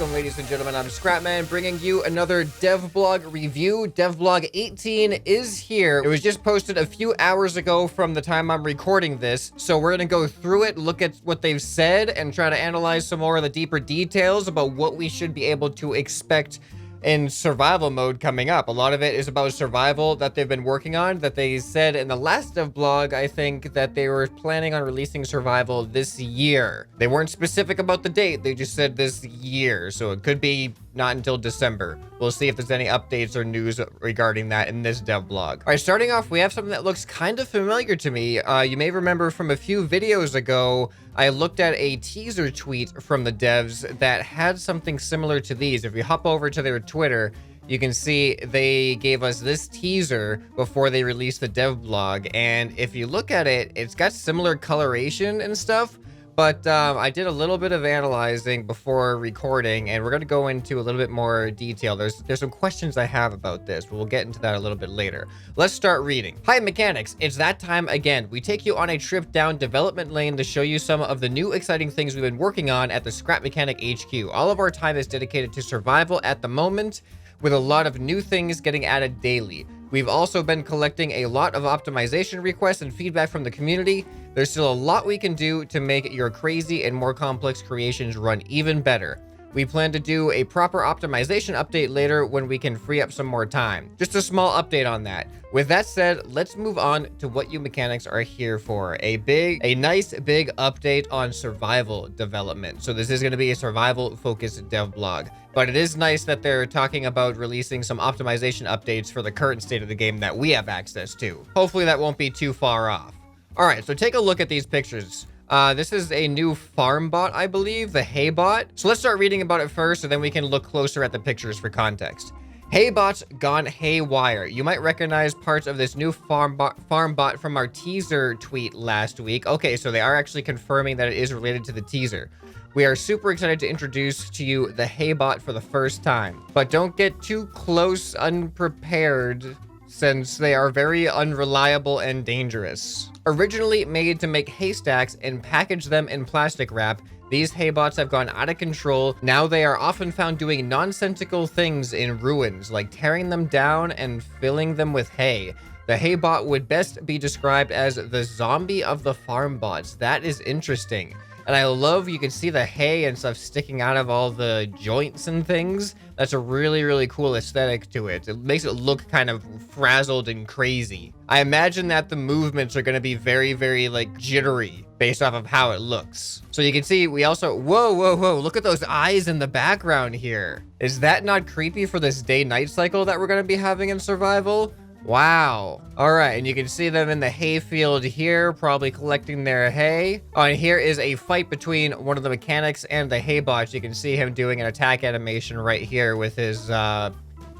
Welcome, ladies and gentlemen. I'm ScrapMan, bringing you another DevBlog review. DevBlog 18 is here. It was just posted a few hours ago from the time I'm recording this, so we're gonna go through it, look at what they've said, and try to analyze some more of the deeper details about what we should be able to expect in survival mode coming up. A lot of it is about survival that they've been working on, that they said in the last DevBlog, I think, that they were planning on releasing survival this year. They weren't specific about the date, they just said this year, so it could be not until December. We'll see if there's any updates or news regarding that in this DevBlog. All right, starting off, we have something that looks kind of familiar to me. You may remember from a few videos ago, I looked at a teaser tweet from the devs that had something similar to these. If you hop over to their Twitter, you can see they gave us this teaser before they released the DevBlog. And if you look at it, it's got similar coloration and stuff. But I did a little bit of analyzing before recording, and we're going to go into a little bit more detail. There's some questions I have about this, but we'll get into that a little bit later. Let's start reading. Hi, mechanics. It's that time again. We take you on a trip down development lane to show you some of the new exciting things we've been working on at the Scrap Mechanic HQ. All of our time is dedicated to survival at the moment, with a lot of new things getting added daily. We've also been collecting a lot of optimization requests and feedback from the community. There's still a lot we can do to make your crazy and more complex creations run even better. We plan to do a proper optimization update later when we can free up some more time. Just a small update on that. With that said, let's move on to what you mechanics are here for. A nice big update on survival development. So this is going to be a survival focused devblog. But it is nice that they're talking about releasing some optimization updates for the current state of the game that we have access to. Hopefully that won't be too far off. All right, so take a look at these pictures. This is a new farm bot, I believe, the hay bot. So let's start reading about it first, and then we can look closer at the pictures for context. Hay bot's gone haywire. You might recognize parts of this new farm bot from our teaser tweet last week. Okay, so they are actually confirming that it is related to the teaser. We are super excited to introduce to you the hay bot for the first time, but don't get too close unprepared, since they are very unreliable and dangerous. Originally made to make haystacks and package them in plastic wrap, these haybots have gone out of control. Now they are often found doing nonsensical things in ruins, like tearing them down and filling them with hay. The haybot would best be described as the zombie of the farm bots. That is interesting. And I love, you can see the hay and stuff sticking out of all the joints and things. That's a really, really cool aesthetic to it. It makes it look kind of frazzled and crazy. I imagine that the movements are going to be very, very like jittery based off of how it looks. So you can see we also, whoa, look at those eyes in the background here. Is that not creepy for this day-night cycle that we're going to be having in survival? Wow. All right, and you can see them in the hay field here, probably collecting their hay. Oh, and here is a fight between one of the mechanics and the hay bots. You can see him doing an attack animation right here with his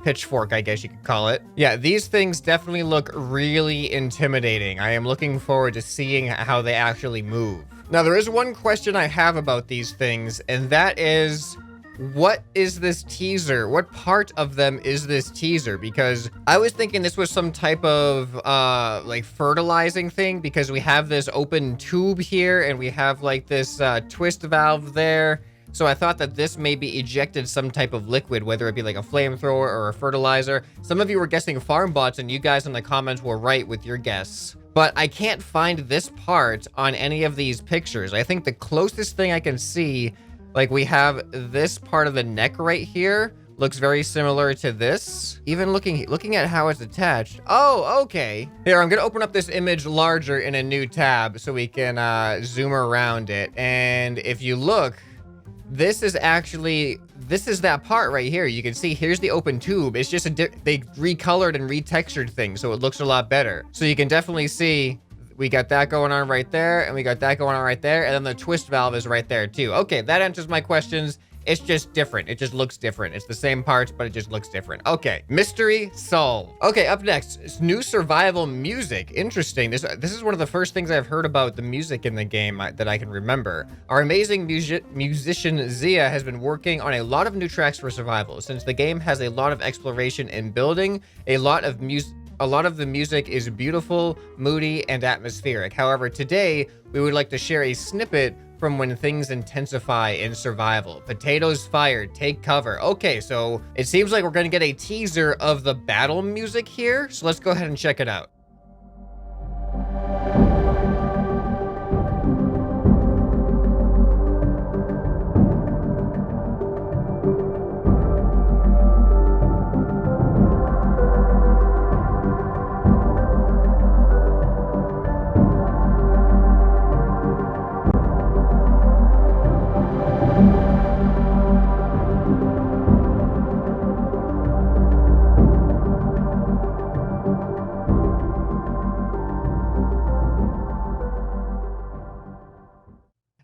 pitchfork, I guess you could call it. Yeah, these things definitely look really intimidating. I am looking forward to seeing how they actually move. Now, there is one question I have about these things, and that is, what is this teaser? What part of them is this teaser? Because I was thinking this was some type of like fertilizing thing, because we have this open tube here and we have like this twist valve there. So I thought that this maybe ejected some type of liquid, whether it be like a flamethrower or a fertilizer. Some of you were guessing farm bots, and you guys in the comments were right with your guess. But I can't find this part on any of these pictures. I think the closest thing I can see, like we have this part of the neck right here, looks very similar to this. Even looking at how it's attached. Oh, okay. Here, I'm gonna open up this image larger in a new tab so we can zoom around it. And if you look, this is that part right here. You can see here's the open tube. It's just they recolored and retextured things, so it looks a lot better. So you can definitely see we got that going on right there, and we got that going on right there, and then the twist valve is right there too. Okay, that answers my questions. It's just different. It just looks different. It's the same parts, but it just looks different. Okay, mystery solved. Okay, up next, it's new survival music. Interesting. This is one of the first things I've heard about the music in the game that I can remember. Our amazing musician Zia has been working on a lot of new tracks for survival. Since the game has a lot of exploration and building, a lot of the music is beautiful, moody, and atmospheric. However, today we would like to share a snippet from when things intensify in survival. Potatoes fired, take cover. Okay, so it seems like we're gonna get a teaser of the battle music here. So let's go ahead and check it out.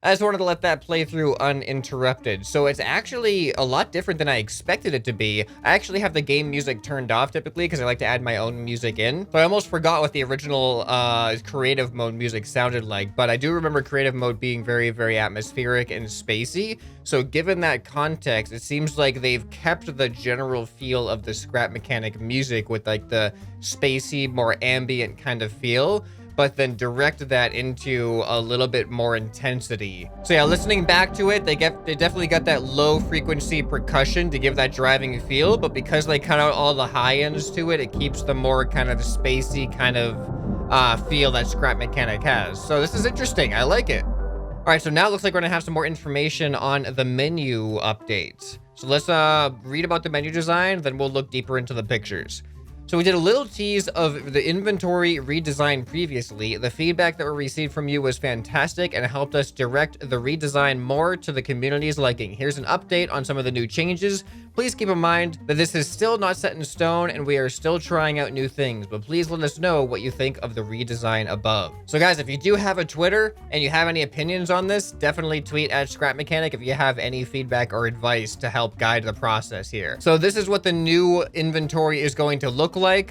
I just wanted to let that play through uninterrupted. So it's actually a lot different than I expected it to be. I actually have the game music turned off typically because I like to add my own music in. So I almost forgot what the original creative mode music sounded like, but I do remember creative mode being very, very atmospheric and spacey. So given that context, it seems like they've kept the general feel of the scrap mechanic music with like the spacey, more ambient kind of feel, but then direct that into a little bit more intensity. So yeah, listening back to it, they definitely got that low frequency percussion to give that driving feel, but because they cut out all the high ends to it, it keeps the more kind of spacey kind of feel that scrap mechanic has. So this is interesting, I like it. All right, so now it looks like we're gonna have some more information on the menu update. So let's read about the menu design, then we'll look deeper into the pictures. So we did a little tease of the inventory redesign previously. The feedback that we received from you was fantastic and helped us direct the redesign more to the community's liking. Here's an update on some of the new changes. Please keep in mind that this is still not set in stone and we are still trying out new things, but please let us know what you think of the redesign above. So guys, if you do have a Twitter and you have any opinions on this, definitely tweet at ScrapMechanic if you have any feedback or advice to help guide the process here. So this is what the new inventory is going to look like.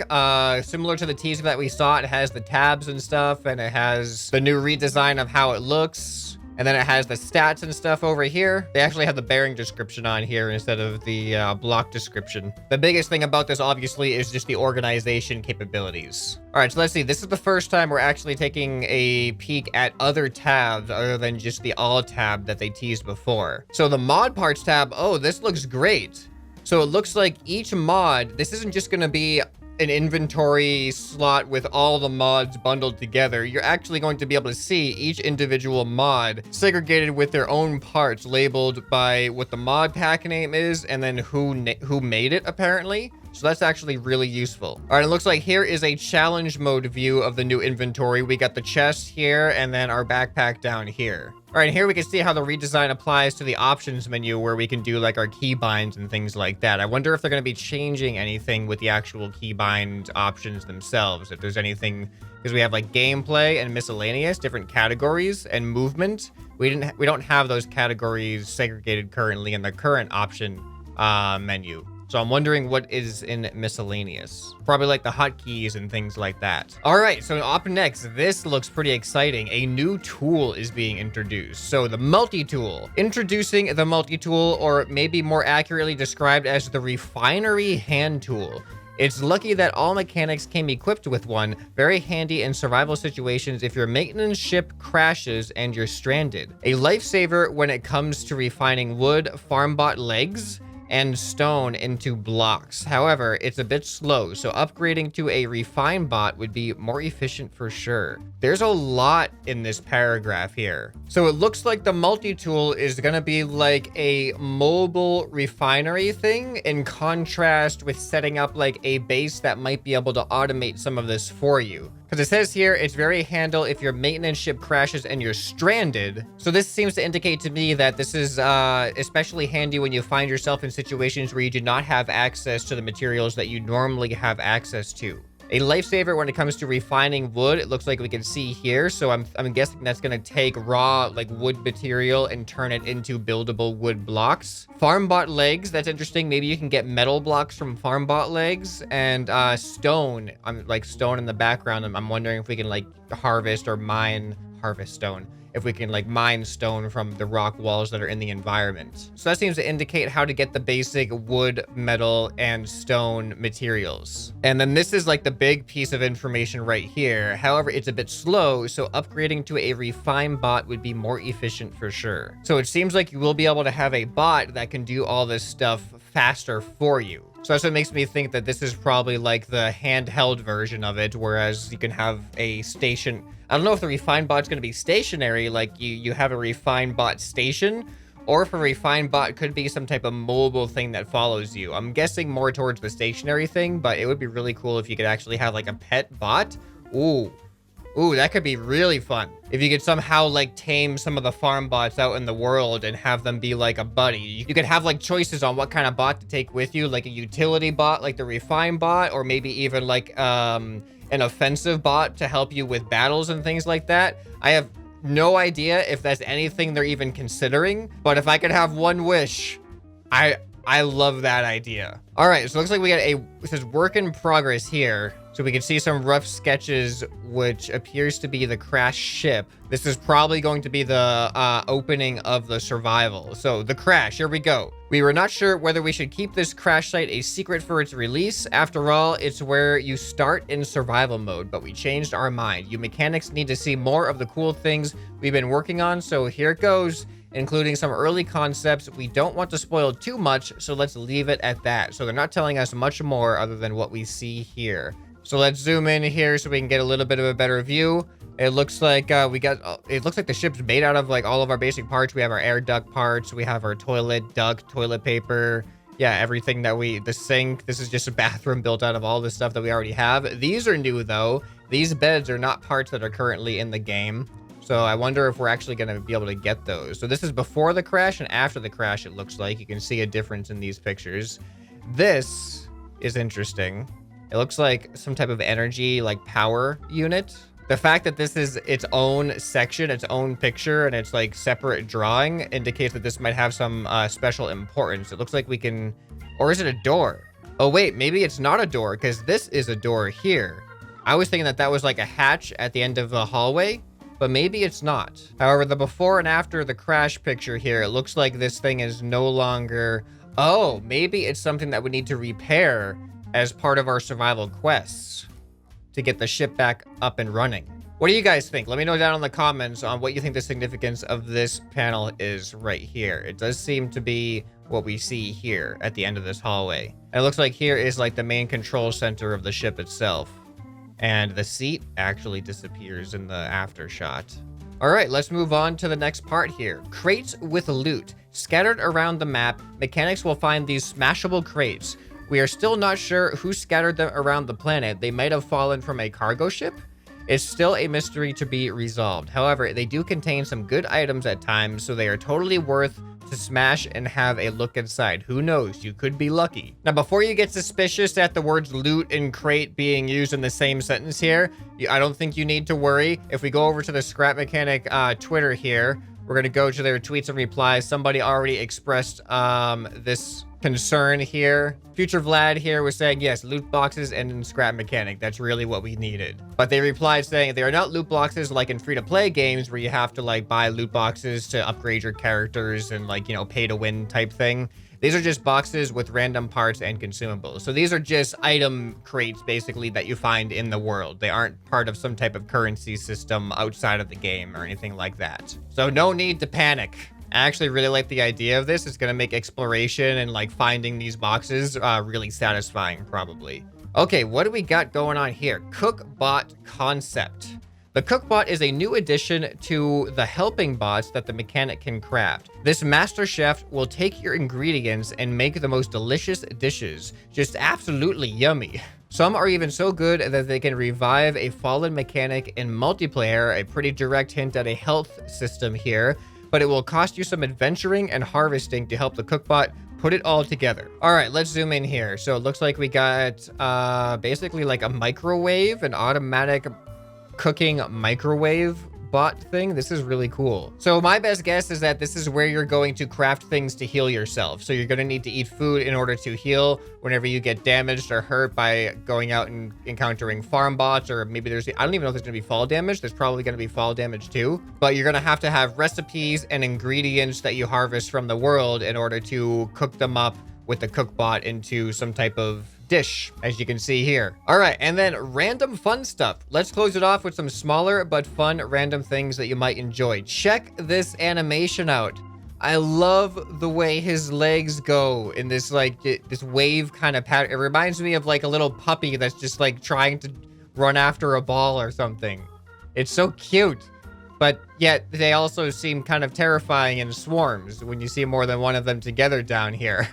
Similar to the teaser that we saw, it has the tabs and stuff, and it has the new redesign of how it looks. And then it has the stats and stuff over here. They actually have the bearing description on here instead of the block description. The biggest thing about this, obviously, is just the organization capabilities. All right, so let's see. This is the first time we're actually taking a peek at other tabs other than just the all tab that they teased before. So the mod parts tab, oh, this looks great. So it looks like each mod, this isn't just gonna be an inventory slot with all the mods bundled together. You're actually going to be able to see each individual mod segregated with their own parts, labeled by what the mod pack name is and then who made it, apparently. So that's actually really useful. All right, it looks like here is a challenge mode view of the new inventory. We got the chest here and then our backpack down here. All right, here we can see how the redesign applies to the options menu where we can do like our keybinds and things like that. I wonder if they're going to be changing anything with the actual keybind options themselves. If there's anything, because we have like gameplay and miscellaneous, different categories, and movement. We don't have those categories segregated currently in the current option menu. So I'm wondering what is in miscellaneous. Probably like the hotkeys and things like that. All right, so up next, this looks pretty exciting. A new tool is being introduced. So the multi-tool. Introducing the multi-tool, or maybe more accurately described as the refinery hand tool. It's lucky that all mechanics came equipped with one. Very handy in survival situations if your maintenance ship crashes and you're stranded. A lifesaver when it comes to refining wood, farmbot legs, and stone into blocks. However, it's a bit slow, so upgrading to a refine bot would be more efficient for sure. There's a lot in this paragraph here. So it looks like the multi-tool is gonna be like a mobile refinery thing, in contrast with setting up like a base that might be able to automate some of this for you. Because it says here, it's very handy if your maintenance ship crashes and you're stranded. So this seems to indicate to me that this is especially handy when you find yourself in situations where you do not have access to the materials that you normally have access to. A lifesaver when it comes to refining wood, it looks like we can see here. So I'm guessing that's going to take raw like wood material and turn it into buildable wood blocks. Farmbot legs, that's interesting. Maybe you can get metal blocks from farmbot legs. And stone, I'm like stone in the background. I'm wondering if we can like harvest stone. if we can like mine stone from the rock walls that are in the environment. So that seems to indicate how to get the basic wood, metal, and stone materials. And then this is like the big piece of information right here. However, it's a bit slow, so upgrading to a refined bot would be more efficient for sure. So it seems like you will be able to have a bot that can do all this stuff faster for you. So that's what makes me think that this is probably like the handheld version of it, whereas you can have a station. I don't know if the refined bot's going to be stationary, like you have a refined bot station, or if a refined bot could be some type of mobile thing that follows you. I'm guessing more towards the stationary thing, but it would be really cool if you could actually have like a pet bot. Ooh, that could be really fun. If you could somehow like tame some of the farm bots out in the world and have them be like a buddy. You could have like choices on what kind of bot to take with you, like a utility bot, like the refined bot, or maybe even like an offensive bot to help you with battles and things like that. I have no idea if that's anything they're even considering, but if I could have one wish, I love that idea. All right, so it looks like we got it says work in progress here. So we can see some rough sketches, which appears to be the crashed ship. This is probably going to be the opening of the survival. So the crash, here we go. We were not sure whether we should keep this crash site a secret for its release. After all, it's where you start in survival mode, but we changed our mind. You mechanics need to see more of the cool things we've been working on, so here it goes, including some early concepts. We don't want to spoil too much, so let's leave it at that. So they're not telling us much more other than what we see here. So let's zoom in here so we can get a little bit of a better view. It looks like it looks like the ship's made out of like all of our basic parts. We have our air duct parts. We have our toilet duct, toilet paper. Yeah, everything that the sink. This is just a bathroom built out of all the stuff that we already have. These are new though. These beds are not parts that are currently in the game. So I wonder if we're actually going to be able to get those. So this is before the crash and after the crash, it looks like. You can see a difference in these pictures. This is interesting. It looks like some type of energy, like power unit. The fact that this is its own section, its own picture, and it's like separate drawing indicates that this might have some special importance. It looks like we can, or is it a door? Oh wait, maybe it's not a door because this is a door here. I was thinking that that was like a hatch at the end of the hallway, but maybe it's not. However, the before and after the crash picture here, it looks like this thing is no longer, oh, maybe it's something that we need to repair as part of our survival quests to get the ship back up and running. What do you guys think? Let me know down in the comments on what you think the significance of this panel is right here. It does seem to be what we see here at the end of this hallway. And it looks like here is like the main control center of the ship itself. And the seat actually disappears in the after shot. All right, let's move on to the next part here. Crates with loot. Scattered around the map, mechanics will find these smashable crates. We are still not sure who scattered them around the planet. They might have fallen from a cargo ship. It's still a mystery to be resolved. However, they do contain some good items at times, so they are totally worth to smash and have a look inside. Who knows? You could be lucky. Now, before you get suspicious at the words loot and crate being used in the same sentence here, I don't think you need to worry. If we go over to the Scrap Mechanic Twitter here, we're going to go to their tweets and replies. Somebody already expressed this concern here. Future Vlad here was saying, yes, loot boxes and in Scrap Mechanic. That's really what we needed. But they replied saying they are not loot boxes like in free-to-play games where you have to like buy loot boxes to upgrade your characters and like, you know, pay to win type thing. These are just boxes with random parts and consumables. So these are just item crates basically that you find in the world. They aren't part of some type of currency system outside of the game or anything like that. So no need to panic. I actually really like the idea of this. It's going to make exploration and like finding these boxes really satisfying probably. Okay, what do we got going on here? Cookbot concept. The Cookbot is a new addition to the helping bots that the mechanic can craft. This master chef will take your ingredients and make the most delicious dishes. Just absolutely yummy. Some are even so good that they can revive a fallen mechanic in multiplayer, a pretty direct hint at a health system here, but it will cost you some adventuring and harvesting to help the Cookbot put it all together. All right, let's zoom in here. So it looks like we got basically like a microwave, an automatic cooking microwave bot thing. This is really cool. So my best guess is that this is where you're going to craft things to heal yourself. So you're going to need to eat food in order to heal whenever you get damaged or hurt by going out and encountering farm bots, or maybe I don't even know if there's going to be fall damage. There's probably going to be fall damage too, but you're going to have recipes and ingredients that you harvest from the world in order to cook them up with the cookbot into some type of dish, as you can see here. All right, and then random fun stuff. Let's close it off with some smaller but fun random things that you might enjoy. Check this animation out. I love the way his legs go in this like this wave kind of pattern. It reminds me of like a little puppy that's just like trying to run after a ball or something. It's so cute, but yet they also seem kind of terrifying in swarms when you see more than one of them together down here.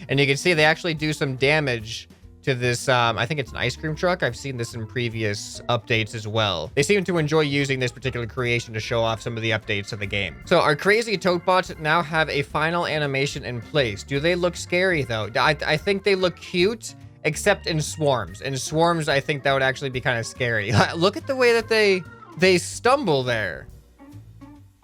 And you can see they actually do some damage to this, I think it's an ice cream truck. I've seen this in previous updates as well. They seem to enjoy using this particular creation to show off some of the updates of the game. So our crazy tote bots now have a final animation in place. Do they look scary though? I think they look cute, except in swarms. In swarms, I think that would actually be kind of scary. Look at the way that they stumble there.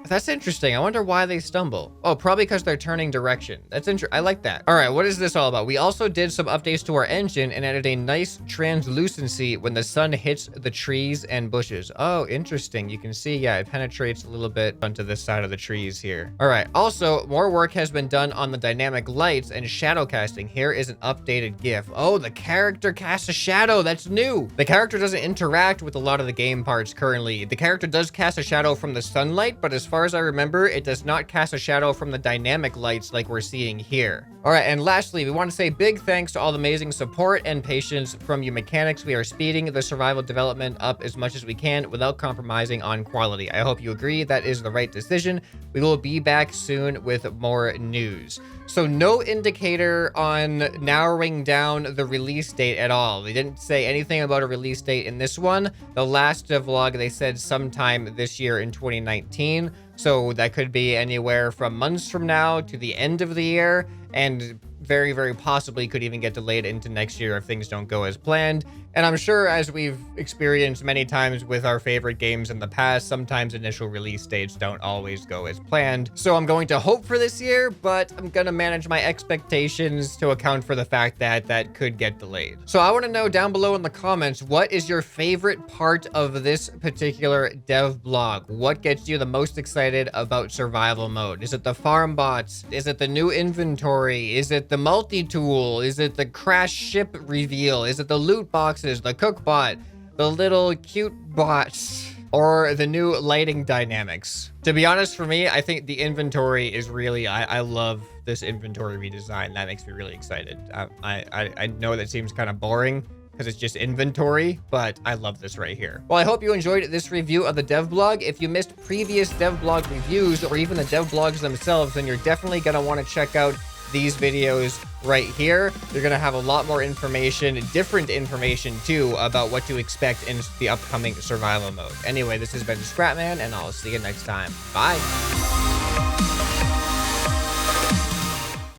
That's interesting. I wonder why they stumble. Oh, probably because they're turning direction. That's interesting. I like that. All right, what is this all about? We also did some updates to our engine and added a nice translucency when the sun hits the trees and bushes. Oh, interesting. You can see, yeah, it penetrates a little bit onto this side of the trees here. All right. Also, more work has been done on the dynamic lights and shadow casting. Here is an updated GIF. Oh, the character casts a shadow. That's new. The character doesn't interact with a lot of the game parts currently. The character does cast a shadow from the sunlight, but as far as I remember, it does not cast a shadow from the dynamic lights like we're seeing here. All right, and lastly, we want to say big thanks to all the amazing support and patience from you mechanics. We are speeding the survival development up as much as we can without compromising on quality. I hope you agree that is the right decision. We will be back soon with more news. So no indicator on narrowing down the release date at all. They didn't say anything about a release date in this one. The last vlog, they said sometime this year in 2019. So that could be anywhere from months from now to the end of the year, and very, very possibly could even get delayed into next year if things don't go as planned. And I'm sure, as we've experienced many times with our favorite games in the past, sometimes initial release dates don't always go as planned. So I'm going to hope for this year, but I'm going to manage my expectations to account for the fact that that could get delayed. So I want to know down below in the comments, what is your favorite part of this particular dev blog? What gets you the most excited about survival mode? Is it the farm bots? Is it the new inventory? Is it the multi-tool? Is it the crash ship reveal? Is it the loot boxes? The cookbot, the little cute bots, or the new lighting dynamics? To be honest, for me, I think the inventory is really, I love this inventory redesign. That makes me really excited. I know that seems kind of boring because it's just inventory, but I love this right here. Well, I hope you enjoyed this review of the DevBlog. If you missed previous DevBlog reviews or even the DevBlogs themselves, then you're definitely gonna want to check out these videos right here. You're gonna have a lot more information, different information too, about what to expect in the upcoming survival mode. Anyway, this has been ScrapMan, and I'll see you next time. Bye.